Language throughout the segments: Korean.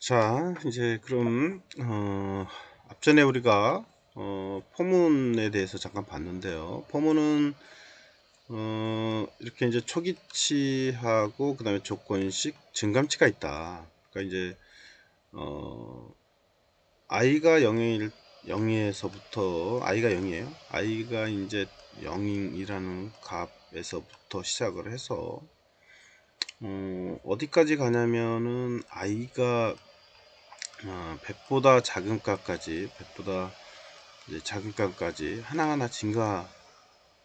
자, 이제 그럼 앞전에 우리가 포문에 대해서 잠깐 봤는데요. 포문은 이렇게 이제 초기치하고 그다음에 조건식 증감치가 있다. 그러니까 이제 어, i가 0에서부터 i가 0이에요. i가 이제 0이라는 값에서부터 시작을 해서 어디까지 가냐면은 i가 100보다 작은 값까지 100보다 이제 작은 값까지 하나하나 증가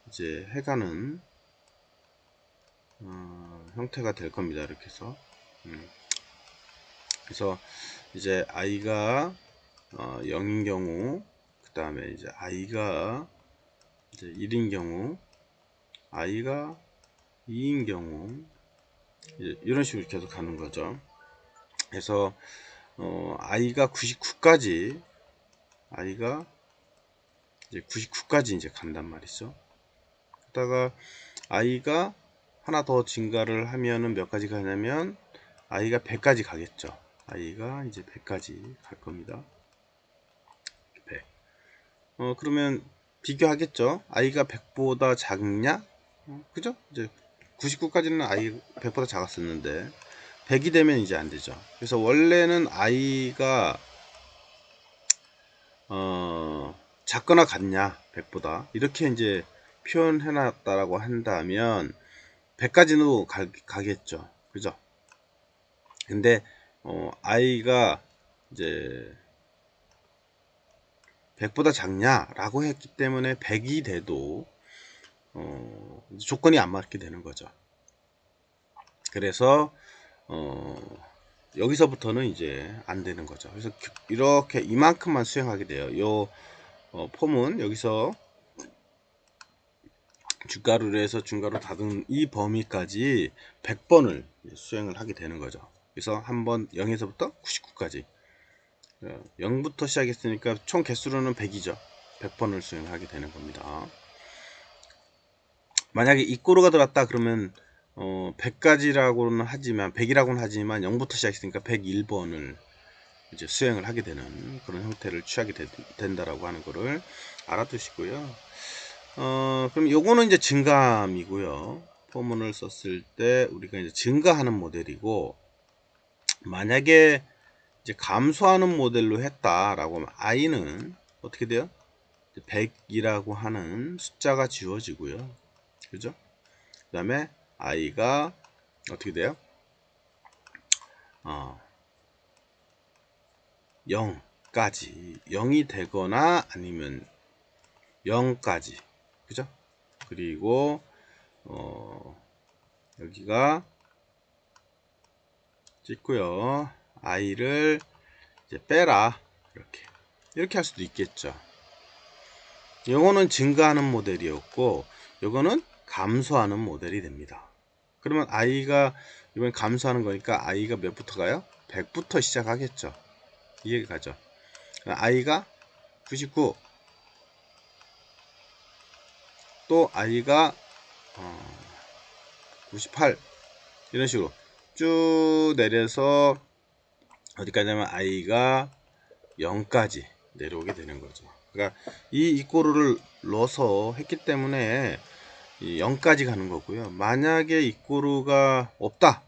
이제 해가는 형태가 될 겁니다. 이렇게 해서 그래서 이제 i가 0인 경우, 그 다음에 이제 i가 이제 1인 경우, i가 2인 경우, 이런 식으로 계속 가는 거죠. 그래서 i가 99까지 i가 이제 99까지 이제 간단 말이죠. 그러다가 i가 하나 더 증가를 하면은 몇 가지 가냐면 i가 100까지 가겠죠. i가 이제 100까지 갈 겁니다. 100. 그러면 비교하겠죠. i가 100보다 작냐? 그죠? 이제 99까지는 i 100보다 작았었는데 100이 되면 이제 안 되죠. 그래서 원래는 i가 작거나 같냐 100보다 이렇게 이제 표현해 놨다라고 한다면 100까지는 가겠죠. 그죠? 근데 i가 이제 100보다 작냐라고 했기 때문에 100이 돼도 조건이 안 맞게 되는 거죠. 그래서 여기서부터는 이제 안 되는 거죠. 그래서 이렇게 이만큼만 수행하게 돼요. 요 폼은 여기서 주가루를 해서 중가로 닫은 이 범위까지 100번을 수행을 하게 되는 거죠. 그래서 한번 0에서부터 99까지 0부터 시작했으니까 총 개수로는 100이죠. 100번을 수행하게 되는 겁니다. 만약에 이꼬르가 들어왔다 그러면 100까지라고는 하지만 100이라고는 하지만 0부터 시작했으니까 101번을 이제 수행을 하게 되는 그런 형태를 취하게 된다라고 하는 거를 알아두시고요. 그럼 요거는 이제 증감이고요. 포문을 썼을 때 우리가 이제 증가하는 모델이고, 만약에 이제 감소하는 모델로 했다라고 하면 i는 어떻게 돼요? 100이라고 하는 숫자가 지워지고요. 그죠? 그 다음에 i가 어떻게 돼요? 0까지 0이 되거나 아니면 0까지 그죠? 그리고 여기가 찍고요. i를 이제 빼라 이렇게 할 수도 있겠죠. 요거는 증가하는 모델이었고 요거는 감소하는 모델이 됩니다. 그러면 i가 이번 감소하는 거니까 i가 몇부터 가요? 100부터 시작하겠죠. 이해가 가죠. i가 99, 또 i가 98 이런 식으로 쭉 내려서 어디까지 하면 i가 0까지 내려오게 되는 거죠. 그러니까 이 이꼬르를 넣어서 했기 때문에 0까지 가는 거고요. 만약에 이꼬르가 없다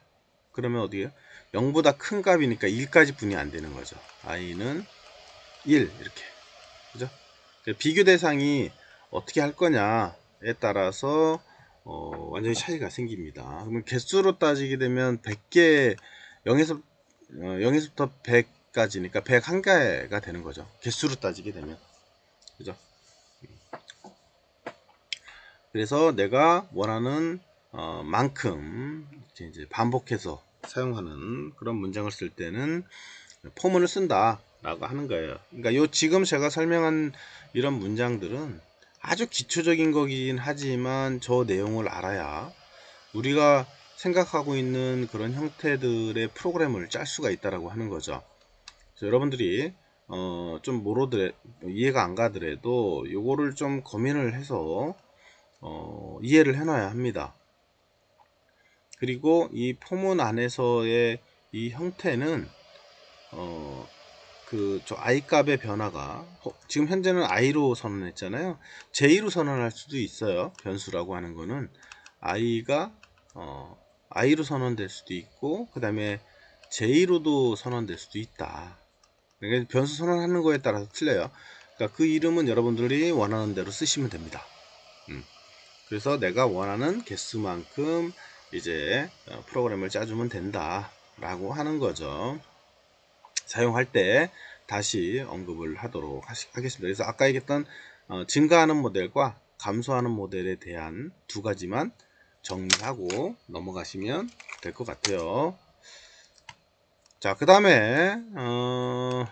그러면 어디에요? 0보다 큰 값이니까 1까지 분이 안 되는 거죠. i는 1 이렇게 그죠? 비교 대상이 어떻게 할 거냐에 따라서 완전히 차이가 생깁니다. 그러면 개수로 따지게 되면 100개 0에서부터 100까지니까 101개가 되는 거죠. 개수로 따지게 되면 그죠? 그래서 내가 원하는 만큼 이제 반복해서 사용하는 그런 문장을 쓸 때는 포문을 쓴다 라고 하는 거예요. 그러니까 요 지금 제가 설명한 이런 문장들은 아주 기초적인 거긴 하지만 저 내용을 알아야 우리가 생각하고 있는 그런 형태들의 프로그램을 짤 수가 있다라고 하는 거죠. 그래서 여러분들이 좀 이해가 안 가더라도 요거를 좀 고민을 해서 이해를 해 놔야 합니다. 그리고 이 포문 안에서의 이 형태는 저 i 값의 변화가 지금 현재는 i로 선언했잖아요. j로 선언할 수도 있어요. 변수라고 하는 거는 i가 i로 선언될 수도 있고 그 다음에 j로도 선언될 수도 있다. 그러니까 변수 선언하는 거에 따라서 틀려요. 그러니까 그 이름은 여러분들이 원하는 대로 쓰시면 됩니다. 그래서 내가 원하는 개수만큼 이제 프로그램을 짜주면 된다 라고 하는 거죠. 사용할 때 다시 언급을 하도록 하겠습니다. 그래서 아까 얘기했던 증가하는 모델과 감소하는 모델에 대한 두 가지만 정리하고 넘어가시면 될 것 같아요. 자, 그 다음에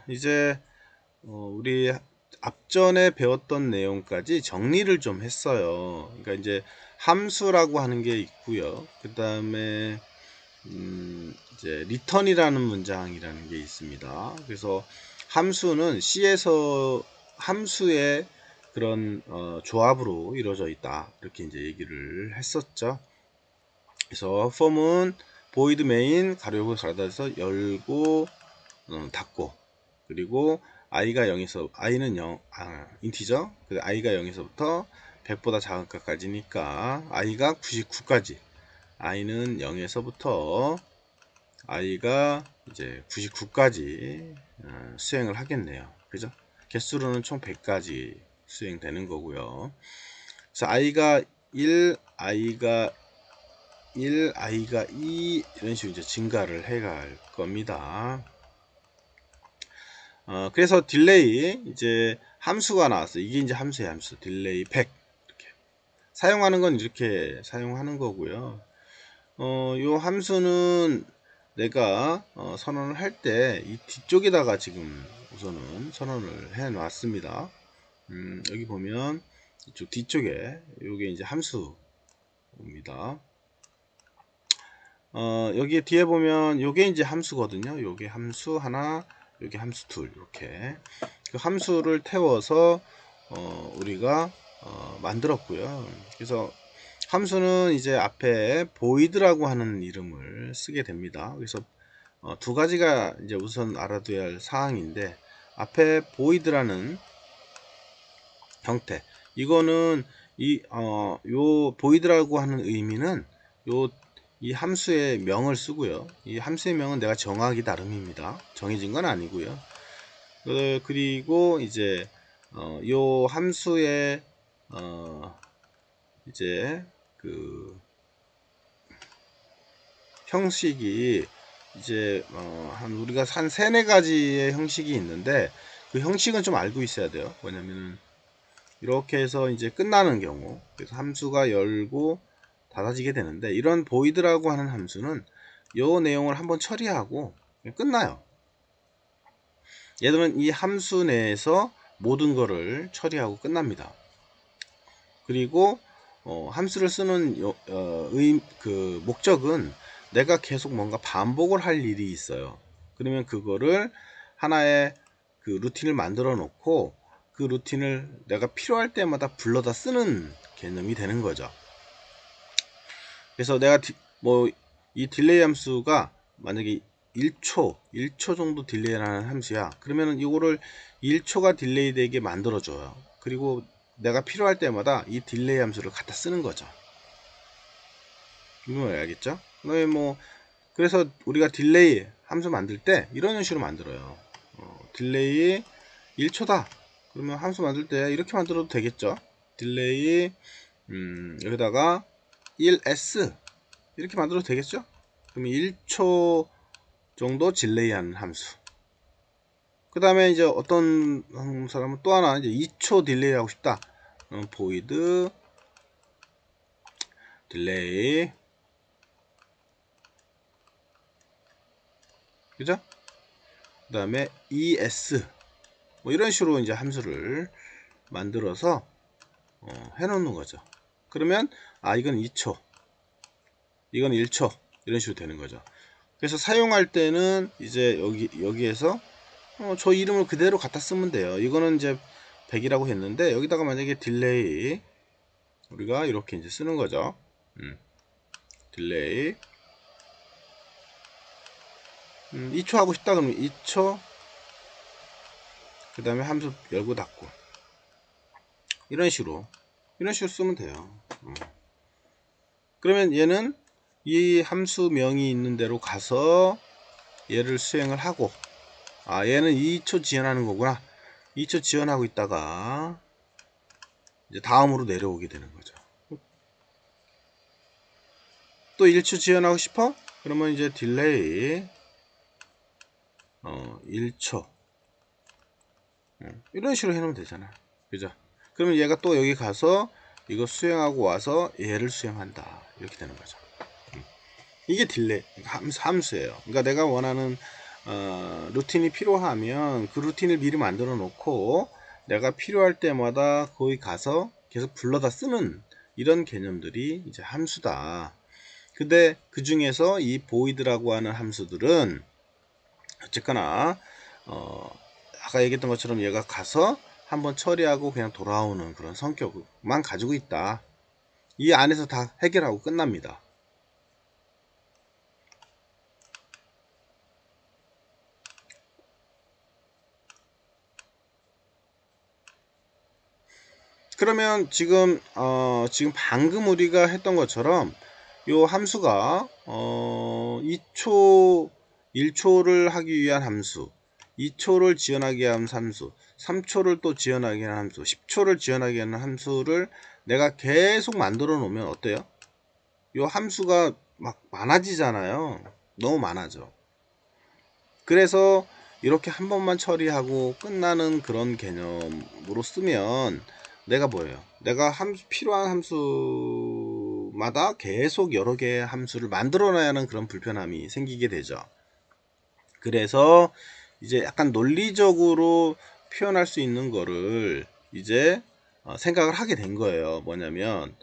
이제 우리 앞전에 배웠던 내용까지 정리를 좀 했어요. 그러니까 이제 함수라고 하는 게 있고요. 그 다음에 이제 return이라는 문장이라는 게 있습니다. 그래서 함수는 C에서 함수의 그런 조합으로 이루어져 있다. 이렇게 이제 얘기를 했었죠. 그래서 form은 void main 가로열고 닫아서 열고 닫고 그리고 i가 0에서 i는 0 인티저 i가 0에서부터 100보다 작은 값까지니까 i가 99까지 i는 0에서부터 i가 이제 99까지 수행을 하겠네요. 그죠? 개수로는 총 100까지 수행되는 거고요. 그래서 i가 1, i가 2 이런 식으로 이제 증가를 해갈 겁니다. 그래서 딜레이 이제 함수가 나왔어요. 이게 이제 함수의 함수 딜레이 100 이렇게 사용하는 건 이렇게 사용하는 거고요. 요 함수는 내가 선언을 할 때 이 뒤쪽에다가 지금 우선은 선언을 해 놨습니다. 여기 보면 이쪽 뒤쪽에 요게 이제 함수입니다. 여기 뒤에 보면 요게 이제 함수거든요. 요게 함수 하나, 요게 함수 둘 이렇게 그 함수를 태워서 우리가 만들었고요. 그래서 함수는 이제 앞에 void라고 하는 이름을 쓰게 됩니다. 그래서 두 가지가 이제 우선 알아둬야 할 사항인데 앞에 void라는 형태 이거는 요 void라고 하는 의미는 이 함수의 명을 쓰고요. 이 함수의 명은 내가 정하기 나름입니다. 정해진 건 아니고요. 그리고 이제 요 함수의 이제 그 형식이 이제 우리가 한 3-4가지의 형식이 있는데 그 형식은 좀 알고 있어야 돼요. 왜냐면은 이렇게 해서 이제 끝나는 경우 그래서 함수가 열고 닫아지게 되는데 이런 void라고 하는 함수는 요 내용을 한번 처리하고 끝나요. 얘들은 이 함수 내에서 모든 거를 처리하고 끝납니다. 그리고 함수를 쓰는 그 목적은 내가 계속 뭔가 반복을 할 일이 있어요. 그러면 그거를 하나의 그 루틴을 만들어 놓고 그 루틴을 내가 필요할 때마다 불러다 쓰는 개념이 되는 거죠. 그래서 내가 이 딜레이 함수가 만약에 1초 정도 딜레이라는 함수야. 그러면 이거를 1초가 딜레이 되게 만들어 줘요. 그리고 내가 필요할 때마다 이 딜레이 함수를 갖다 쓰는 거죠. 이거 알겠죠? 그래서 우리가 딜레이 함수 만들 때 이런 식으로 만들어요. 딜레이 1초다. 그러면 함수 만들 때 이렇게 만들어도 되겠죠? 딜레이 여기다가 1s 이렇게 만들어도 되겠죠? 그러면 1초 정도 딜레이하는 함수. 그 다음에 이제 어떤 사람은 또 하나 이제 2초 딜레이 하고 싶다. void 딜레이 그죠? 그 다음에 es 뭐 이런 식으로 이제 함수를 만들어서 해 놓는 거죠. 그러면 이건 2초 이건 1초 이런 식으로 되는 거죠. 그래서 사용할 때는 이제 여기에서 저 이름을 그대로 갖다 쓰면 돼요. 이거는 이제 100이라고 했는데 여기다가 만약에 딜레이 우리가 이렇게 이제 쓰는 거죠. 딜레이 2초 하고 싶다 그러면 2초, 그 다음에 함수 열고 닫고, 이런 식으로 쓰면 돼요. 그러면 얘는 이 함수명이 있는 대로 가서 얘를 수행을 하고, 얘는 2초 지연하는 거구나. 2초 지연하고 있다가 이제 다음으로 내려오게 되는 거죠. 또 1초 지연하고 싶어? 그러면 이제 딜레이 1초 이런 식으로 해놓으면 되잖아. 그죠? 그러면 얘가 또 여기 가서 이거 수행하고 와서 얘를 수행한다. 이렇게 되는 거죠. 이게 딜레이 함수예요. 그러니까 내가 원하는 루틴이 필요하면 그 루틴을 미리 만들어 놓고 내가 필요할 때마다 거기 가서 계속 불러다 쓰는 이런 개념들이 이제 함수다. 근데 그 중에서 이 void라고 하는 함수들은 어쨌거나 아까 얘기했던 것처럼 얘가 가서 한번 처리하고 그냥 돌아오는 그런 성격만 가지고 있다. 이 안에서 다 해결하고 끝납니다. 그러면 지금 방금 우리가 했던 것처럼 요 함수가 2초 1초를 하기 위한 함수, 2초를 지연하게 하는 함수, 3초를 또 지연하게 하는 함수, 10초를 지연하게 하는 함수를 내가 계속 만들어 놓으면 어때요? 요 함수가 막 많아지잖아요. 너무 많아져. 그래서 이렇게 한 번만 처리하고 끝나는 그런 개념으로 쓰면 내가 뭐예요? 내가 필요한 함수마다 계속 여러 개의 함수를 만들어놔야 하는 그런 불편함이 생기게 되죠. 그래서 이제 약간 논리적으로 표현할 수 있는 거를 이제 생각을 하게 된 거예요. 뭐냐면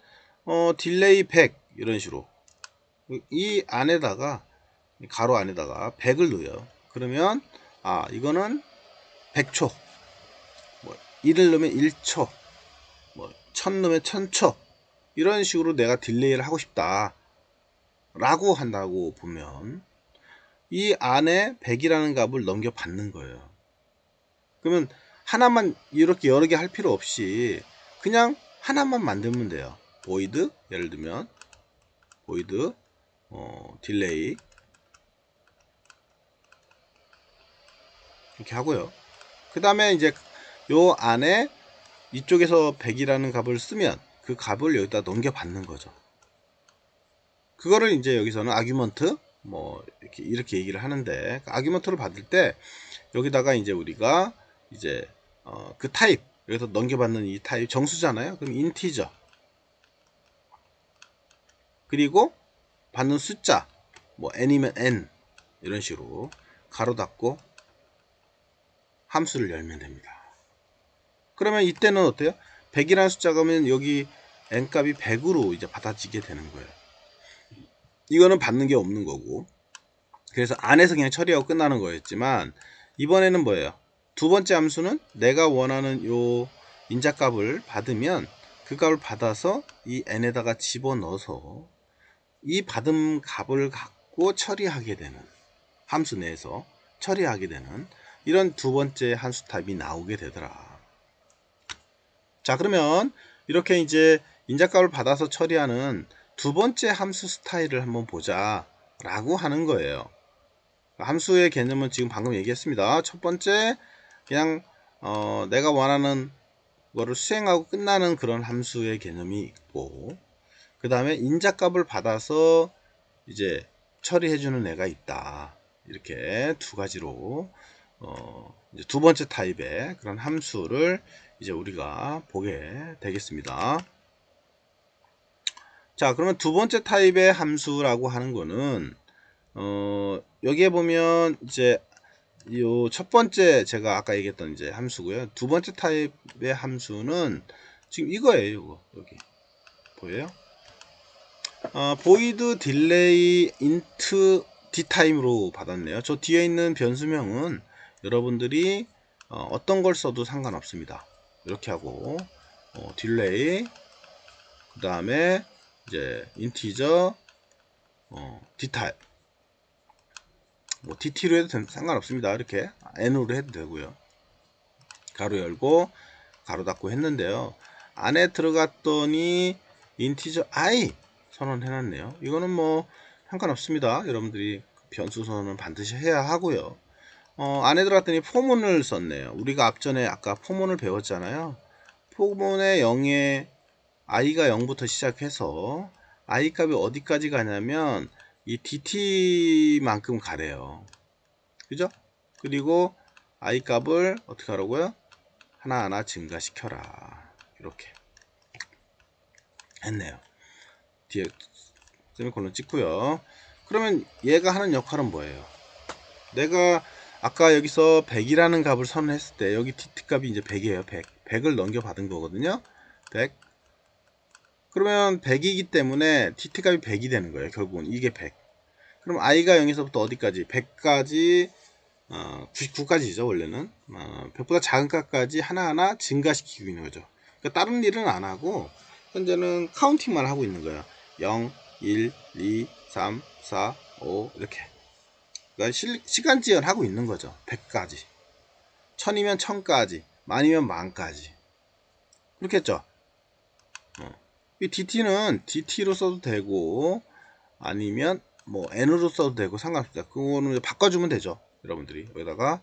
딜레이 100 이런 식으로 이 안에다가 가로 안에다가 100을 넣어요. 그러면 이거는 100초, 뭐 1을 넣으면 1초, 뭐 1000 넣으면 1000초 이런 식으로 내가 딜레이를 하고 싶다 라고 한다고 보면 이 안에 100이라는 값을 넘겨 받는 거예요. 그러면 하나만 이렇게 여러 개 할 필요 없이 그냥 하나만 만들면 돼요. void 예를 들면 void 딜레이 이렇게 하고요. 그 다음에 이제 요 안에 이쪽에서 100이라는 값을 쓰면 그 값을 여기다 넘겨 받는 거죠. 그거를 이제 여기서는 아규먼트 뭐 이렇게 얘기를 하는데 아규먼트를 받을 때 여기다가 이제 우리가 이제 그 타입 여기서 넘겨받는 이 타입 정수잖아요. 그럼 인티저 그리고 받는 숫자 뭐 n이면 n 이런 식으로 가로 닫고 함수를 열면 됩니다. 그러면 이때는 어때요? 100이라는 숫자가 오면 여기 n값이 100으로 이제 받아지게 되는 거예요. 이거는 받는 게 없는 거고 그래서 안에서 그냥 처리하고 끝나는 거였지만 이번에는 뭐예요? 두 번째 함수는 내가 원하는 요 인자값을 받으면 그 값을 받아서 이 n에다가 집어넣어서 이 받은 값을 갖고 처리하게 되는 함수 내에서 처리하게 되는 이런 두 번째 함수 타입이 나오게 되더라. 자 그러면 이렇게 이제 인자값을 받아서 처리하는 두 번째 함수 스타일을 한번 보자 라고 하는 거예요. 함수의 개념은 지금 방금 얘기했습니다. 첫 번째 그냥 내가 원하는 거를 수행하고 끝나는 그런 함수의 개념이 있고 그 다음에 인자값을 받아서 이제 처리해주는 애가 있다. 이렇게 두 가지로 이제 두 번째 타입의 그런 함수를 이제 우리가 보게 되겠습니다. 자 그러면 두 번째 타입의 함수라고 하는 거는 여기에 보면 이제 요 첫 번째 제가 아까 얘기했던 이제 함수고요. 두 번째 타입의 함수는 지금 이거예요. 이거 여기 보여요? void delay int dtime로 받았네요. 저 뒤에 있는 변수명은 여러분들이 어떤 걸 써도 상관없습니다. 이렇게 하고 delay 그 다음에 이제 integer dtype 뭐 DT로 해도 상관없습니다. 이렇게 N으로 해도 되고요. 가로 열고 가로 닫고 했는데요. 안에 들어갔더니 인티저 I 선언해놨네요. 이거는 뭐 상관없습니다. 여러분들이 변수 선언은 반드시 해야 하고요. 안에 들어갔더니 포문을 썼네요. 우리가 앞전에 아까 포문을 배웠잖아요. 포문의 0에 i가 0부터 시작해서 i 값이 어디까지 가냐면 이 dt만큼 가래요. 그죠? 그리고 i 값을 어떻게 하라고요? 하나하나 증가시켜라. 이렇게 했네요. 뒤에 세미콜론 찍고요. 그러면 얘가 하는 역할은 뭐예요? 내가 아까 여기서 100이라는 값을 선언했을 때 여기 dt 값이 이제 100이에요. 100을 넘겨받은 거거든요. 100. 그러면 100이기 때문에 dt 값이 100이 되는 거예요. 결국은 이게 100. 그럼 i가 0에서부터 어디까지? 100까지 99까지죠. 원래는 100보다 작은 값까지 하나하나 증가시키고 있는 거죠. 그러니까 다른 일은 안 하고 현재는 카운팅만 하고 있는 거예요. 0, 1, 2, 3, 4, 5 이렇게. 그러니까 시간 지연하고 있는 거죠. 100까지. 1000이면 1000까지. 만이면 만까지. 그렇겠죠. 이 DT는 DT로 써도 되고 아니면 뭐 N으로 써도 되고 상관없습니다. 그거는 이제 바꿔주면 되죠. 여러분들이 여기다가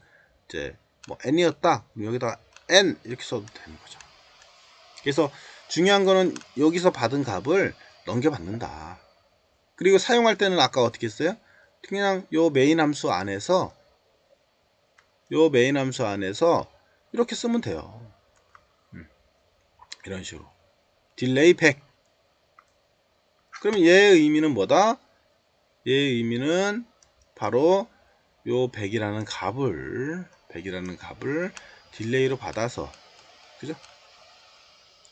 이제 뭐 N이었다 그럼 여기다가 N 이렇게 써도 되는 거죠. 그래서 중요한 거는 여기서 받은 값을 넘겨받는다. 그리고 사용할 때는 아까 어떻게 했어요? 그냥 요 메인 함수 안에서 이렇게 쓰면 돼요. 이런 식으로 딜레이 100. 그러면 얘의 의미는 뭐다? 얘의 의미는 바로 요 100이라는 값을 딜레이로 받아서 그죠?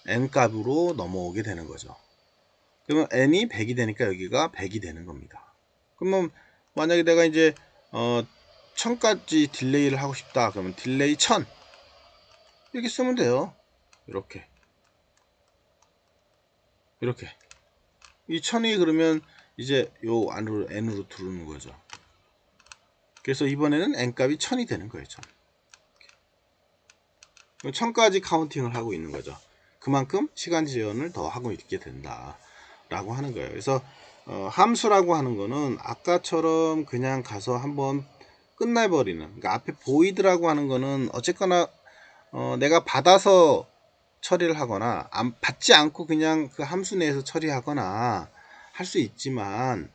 n 값으로 넘어오게 되는 거죠. 그러면 n이 100이 되니까 여기가 100이 되는 겁니다. 그러면 만약에 내가 이제 1000까지 딜레이를 하고 싶다 그러면 딜레이 1000 이렇게 쓰면 돼요. 이렇게 이 1000이 그러면 이제 요 안으로 n으로 들어오는 거죠. 그래서 이번에는 n 값이 1000이 되는 거예요. 1000까지 카운팅을 하고 있는 거죠. 그만큼 시간 지연을 더 하고 있게 된다 라고 하는 거예요. 그래서 함수라고 하는 거는 아까처럼 그냥 가서 한번 끝내버리는, 그러니까 앞에 보이드라고 하는 거는 어쨌거나 내가 받아서 처리를 하거나 받지 않고 그냥 그 함수 내에서 처리하거나 할 수 있지만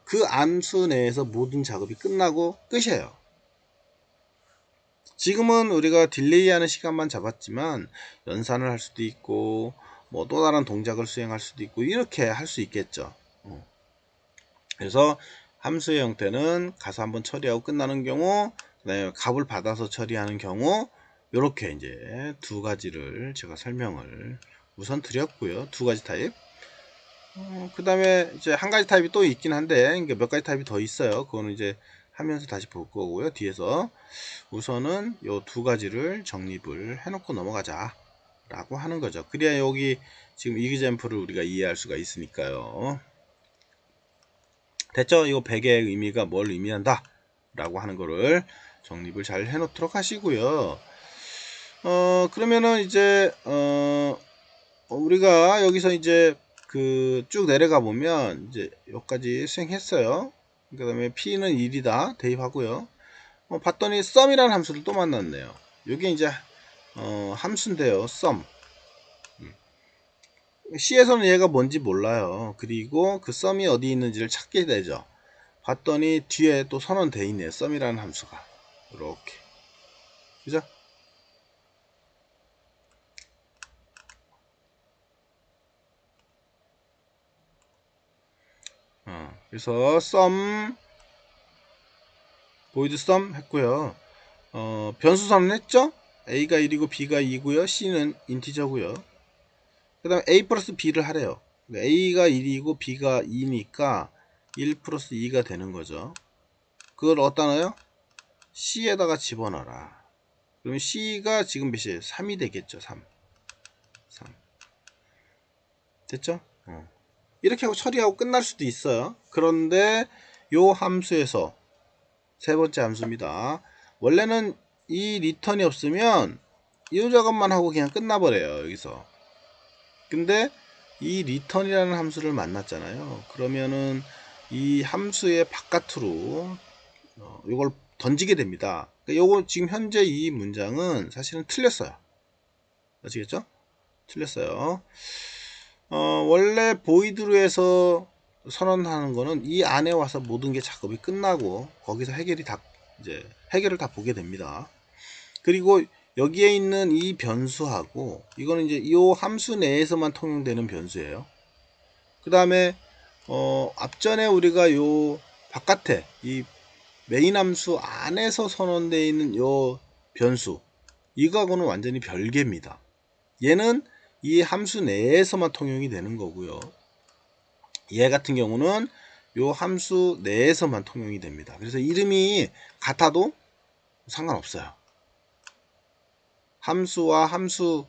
그 함수 내에서 모든 작업이 끝나고 끝이에요. 지금은 우리가 딜레이 하는 시간만 잡았지만 연산을 할 수도 있고 뭐 또 다른 동작을 수행할 수도 있고 이렇게 할 수 있겠죠. 그래서 함수의 형태는 가서 한번 처리하고 끝나는 경우, 그다음에 값을 받아서 처리하는 경우, 이렇게 이제 두 가지를 제가 설명을 우선 드렸고요. 두 가지 타입. 그 다음에 이제 한 가지 타입이 또 있긴 한데 몇 가지 타입이 더 있어요. 그거는 이제 하면서 다시 볼 거고요. 뒤에서 우선은 요 두 가지를 정립을 해놓고 넘어가자 라고 하는 거죠. 그래야 여기 지금 이그젬플을 우리가 이해할 수가 있으니까요. 됐죠? 이거 100의 의미가 뭘 의미한다 라고 하는 거를 정립을 잘 해놓도록 하시고요. 그러면은 이제 우리가 여기서 이제 그 쭉 내려가 보면 이제 여기까지 수행했어요. 그 다음에 p는 1이다 대입하고요. 봤더니 sum이라는 함수를 또 만났네요. 이게 이제 함수인데요. sum. C에서는 얘가 뭔지 몰라요. 그리고 그 sum이 어디 있는지를 찾게 되죠. 봤더니 뒤에 또 선언되어 있네요. sum이라는 함수가. 이렇게. 그죠? 그래서 sum void sum 했고요. 변수 선언했죠? a가 1이고 b가 2고요. c는 인티저고요. 그 다음에 a 플러스 b를 하래요. a가 1이고 b가 2니까 1 플러스 2가 되는 거죠. 그걸 어디다 넣어요? c에다가 집어넣어라. 그러면 c가 지금 몇이에요? 3이 되겠죠. 3. 됐죠? 이렇게 하고 처리하고 끝날 수도 있어요. 그런데 요 함수에서 세 번째 함수입니다. 원래는 이 리턴이 없으면 이 작업만 하고 그냥 끝나버려요. 여기서. 근데 이 return이라는 함수를 만났잖아요. 그러면은 이 함수의 바깥으로 이걸 던지게 됩니다. 요거 지금 현재 이 문장은 사실은 틀렸어요. 아시겠죠? 틀렸어요. 원래 보이드로 해서 선언하는 거는 이 안에 와서 모든 게 작업이 끝나고 거기서 해결을 다 보게 됩니다. 그리고 여기에 있는 이 변수하고 이거는 이제 이 함수 내에서만 통용되는 변수예요. 그 다음에 앞전에 우리가 요 바깥에 이 메인 함수 안에서 선언되어 있는 요 변수 이거하고는 완전히 별개입니다. 얘는 이 함수 내에서만 통용이 되는 거고요. 얘 같은 경우는 요 함수 내에서만 통용이 됩니다. 그래서 이름이 같아도 상관없어요. 함수와 함수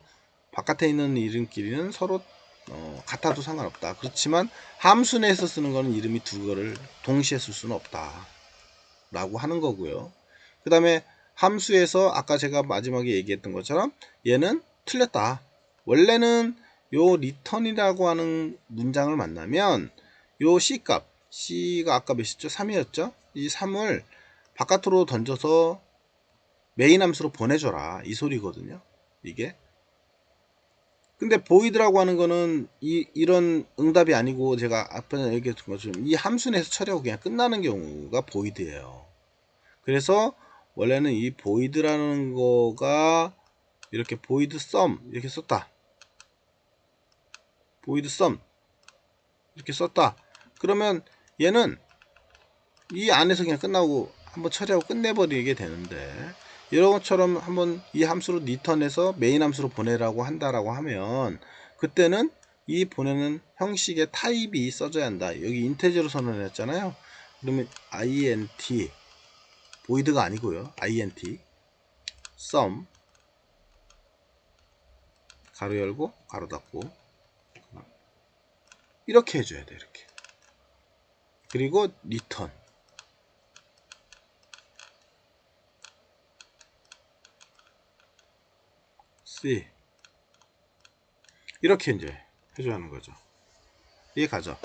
바깥에 있는 이름끼리는 서로 같아도 상관없다. 그렇지만 함수 내에서 쓰는 거는 이름이 두 개를 동시에 쓸 수는 없다 라고 하는 거고요. 그 다음에 함수에서 아까 제가 마지막에 얘기했던 것처럼 얘는 틀렸다. 원래는 요 return이라고 하는 문장을 만나면 요 C값, C가 아까 몇이었죠? 3이었죠? 이 3을 바깥으로 던져서 메인 함수로 보내줘라 이 소리거든요. 이게 근데 보이드라고 하는 거는 이런 응답이 아니고 제가 앞에 얘기했던 것처럼 이 함수 내에서 처리하고 그냥 끝나는 경우가 보이드예요. 그래서 원래는 이 보이드라는 거가 이렇게 보이드 썸 이렇게 썼다. 보이드 썸 이렇게 썼다. 그러면 얘는 이 안에서 그냥 끝나고 한번 처리하고 끝내버리게 되는데 이런 것처럼 한번 이 함수로 return해서 메인 함수로 보내라고 한다라고 하면 그때는 이 보내는 형식의 타입이 써져야 한다. 여기 인테저로 선언했잖아요. 그러면 int void가 아니고요. int sum 가로 열고 가로 닫고 이렇게 해줘야 돼. 이렇게 그리고 return C 이렇게 이제 해줘야 하는 거죠. 이해 가죠?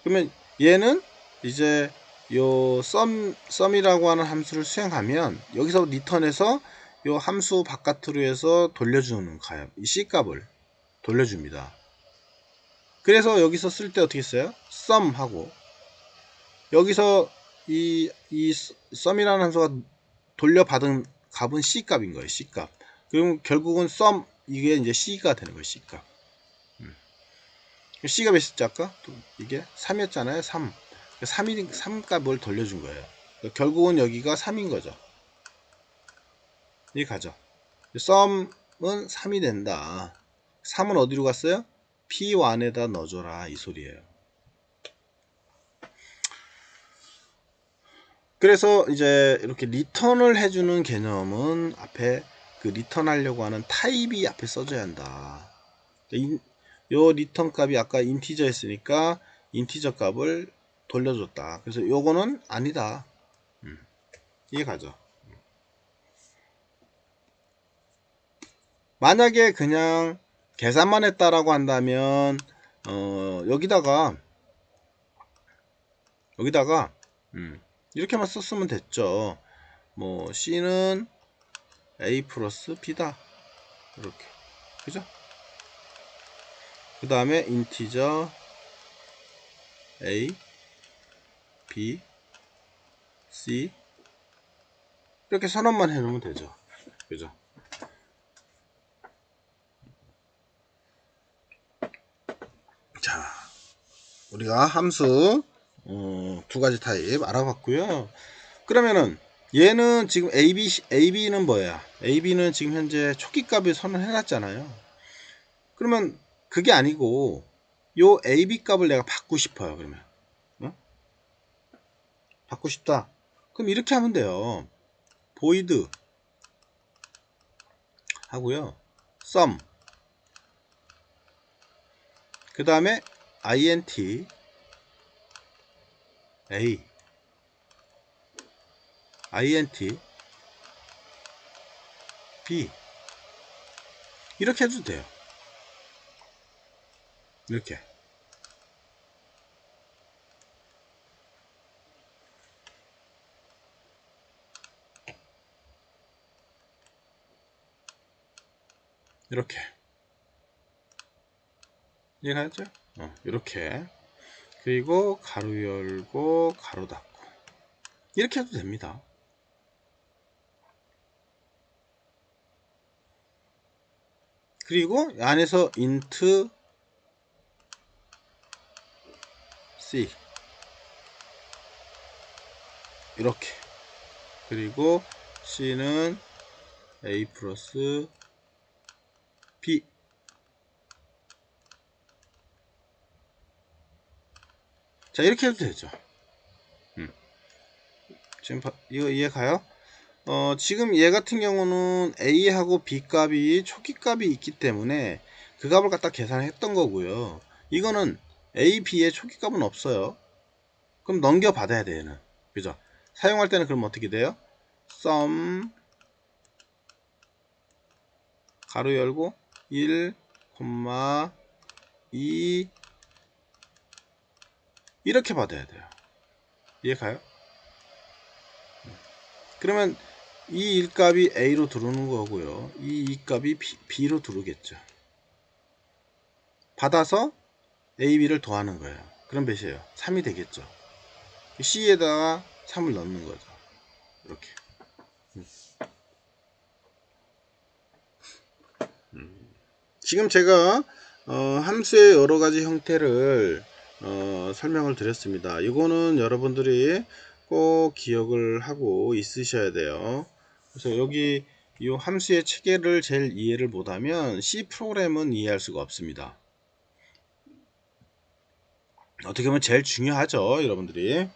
그러면 얘는 이제 요 sum이라고 하는 함수를 수행하면 여기서 return해서 요 함수 바깥으로 해서 돌려주는 값, 이 C 값을 돌려줍니다. 그래서 여기서 쓸 때 어떻게 써요? sum 하고 여기서 이 sum이라는 함수가 돌려받은 값은 C 값인 거예요. C 값. 그럼 결국은 sum 이게 이제 C가 되는 거예요. C 값. C가 몇이었죠 아까? 이게 3이었잖아요. 3. 3 값을 돌려준 거예요. 결국은 여기가 3인 거죠. 이게 가죠. sum은 3이 된다. 3은 어디로 갔어요? P1에다 넣어줘라 이 소리예요. 그래서 이제 이렇게 리턴을 해주는 개념은 앞에 그 리턴 하려고 하는 타입이 앞에 써줘야 한다. 요 리턴 값이 아까 인티저 했으니까 인티저 값을 돌려줬다. 그래서 요거는 아니다. 이해 가죠? 만약에 그냥 계산만 했다라고 한다면 여기다가 이렇게만 썼으면 됐죠. 뭐 C는 A 플러스 B다. 이렇게 그죠? 그 다음에 인티저 A, B, C 이렇게 선언만 해놓으면 되죠. 그죠? 자, 우리가 함수 두 가지 타입 알아봤고요. 그러면은 얘는 지금 AB는 뭐야? AB는 지금 현재 초기 값을 선언해놨잖아요. 그러면 그게 아니고 요 AB 값을 내가 받고 싶어요. 그러면 받고 싶다. 그럼 이렇게 하면 돼요. void 하고요. sum 그 다음에 int A int b 이렇게 해도 돼요. 이렇게 이해가죠? 이렇게 그리고 가로 열고 가로 닫고 이렇게 해도 됩니다. 그리고 안에서 int c 이렇게 그리고 c는 a 플러스 b 자 이렇게 해도 되죠. 지금 이거 이해가요? 지금 얘 같은 경우는 A하고 B 값이 초기 값이 있기 때문에 그 값을 갖다 계산했던 거고요. 이거는 A, B의 초기 값은 없어요. 그럼 넘겨 받아야 돼 얘는. 그죠? 사용할 때는 그럼 어떻게 돼요? sum 가로 열고 1, 2 이렇게 받아야 돼요. 이해가요? 그러면 이 1값이 A로 들어오는 거고요. 이 2값이 B로 들어오겠죠. 받아서 A, B를 더하는 거예요. 그럼 몇이에요? 3이 되겠죠. C에다가 3을 넣는 거죠. 이렇게. 지금 제가 함수의 여러가지 형태를 설명을 드렸습니다. 이거는 여러분들이 꼭 기억을 하고 있으셔야 돼요. 그래서 여기 이 함수의 체계를 제일 이해를 못하면 C 프로그램은 이해할 수가 없습니다. 어떻게 보면 제일 중요하죠, 여러분들이.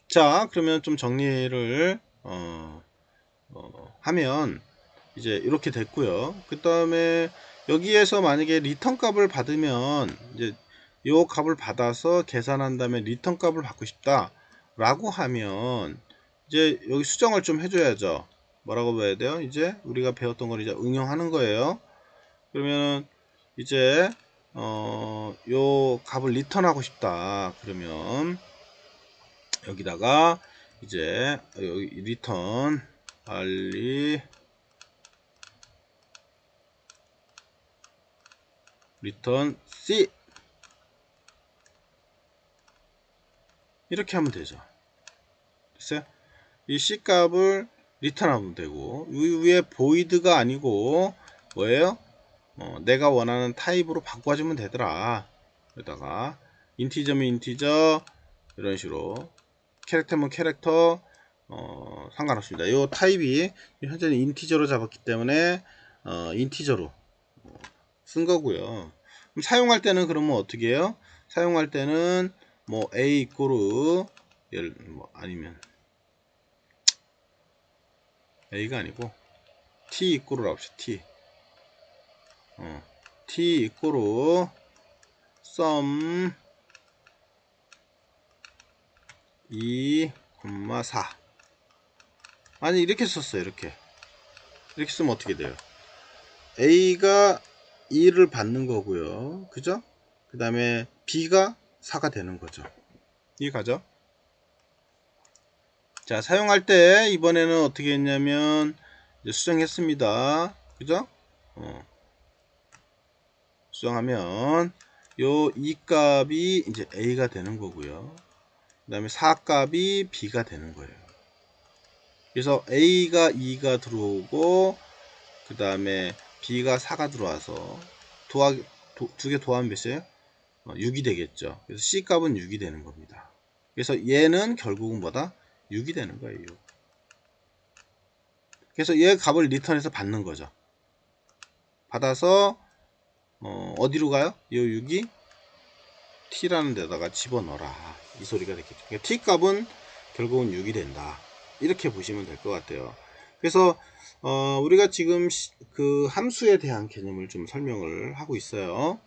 자, 그러면 좀 정리를 하면 이제 이렇게 됐고요. 그 다음에 여기에서 만약에 리턴 값을 받으면 이제 요 값을 받아서 계산한 다음에 리턴 값을 받고 싶다 라고 하면 이제 여기 수정을 좀 해줘야죠. 뭐라고 봐야 돼요? 이제 우리가 배웠던 걸 이제 응용하는 거예요. 그러면 이제 요 값을 리턴하고 싶다 그러면 여기다가 이제 여기 리턴 빨리 리턴 C 이렇게 하면 되죠. 됐어요? 이 C 값을 리턴하면 되고 위에 void가 아니고 뭐예요? 내가 원하는 타입으로 바꿔주면 되더라. 여기다가 인티저면 인티저 이런 식으로 캐릭터면 캐릭터 상관없습니다. 이 타입이 현재는 인티저로 잡았기 때문에 인티저로 쓴 거고요. 그럼 사용할 때는 그러면 어떻게 해요? 사용할 때는 뭐 a 이꼬르 예를 뭐 아니면 a가 아니고 t 이꼬르라고 합시다. t 이꼬르 sum 2, 4 아니 이렇게 썼어요. 이렇게 쓰면 어떻게 돼요? A가 2를 받는 거고요. 그죠? 그 다음에 B가 4가 되는 거죠. 이해가죠? 자, 사용할 때 이번에는 어떻게 했냐면 이제 수정했습니다. 그죠? 수정하면 요 2값이 이제 A가 되는 거고요. 그 다음에 4값이 B가 되는 거예요. 그래서 A가 2가 들어오고 그 다음에 B가 4가 들어와서 두 개 더하면 몇이에요? 6이 되겠죠. 그래서 C 값은 6이 되는 겁니다. 그래서 얘는 결국은 뭐다? 6이 되는 거예요. 6. 그래서 얘 값을 리턴해서 받는 거죠. 받아서 어디로 가요? 이 6이 T라는 데다가 집어넣어라. 이 소리가 되겠죠. 그러니까 T 값은 결국은 6이 된다. 이렇게 보시면 될 것 같아요. 그래서 우리가 지금 그 함수에 대한 개념을 좀 설명을 하고 있어요.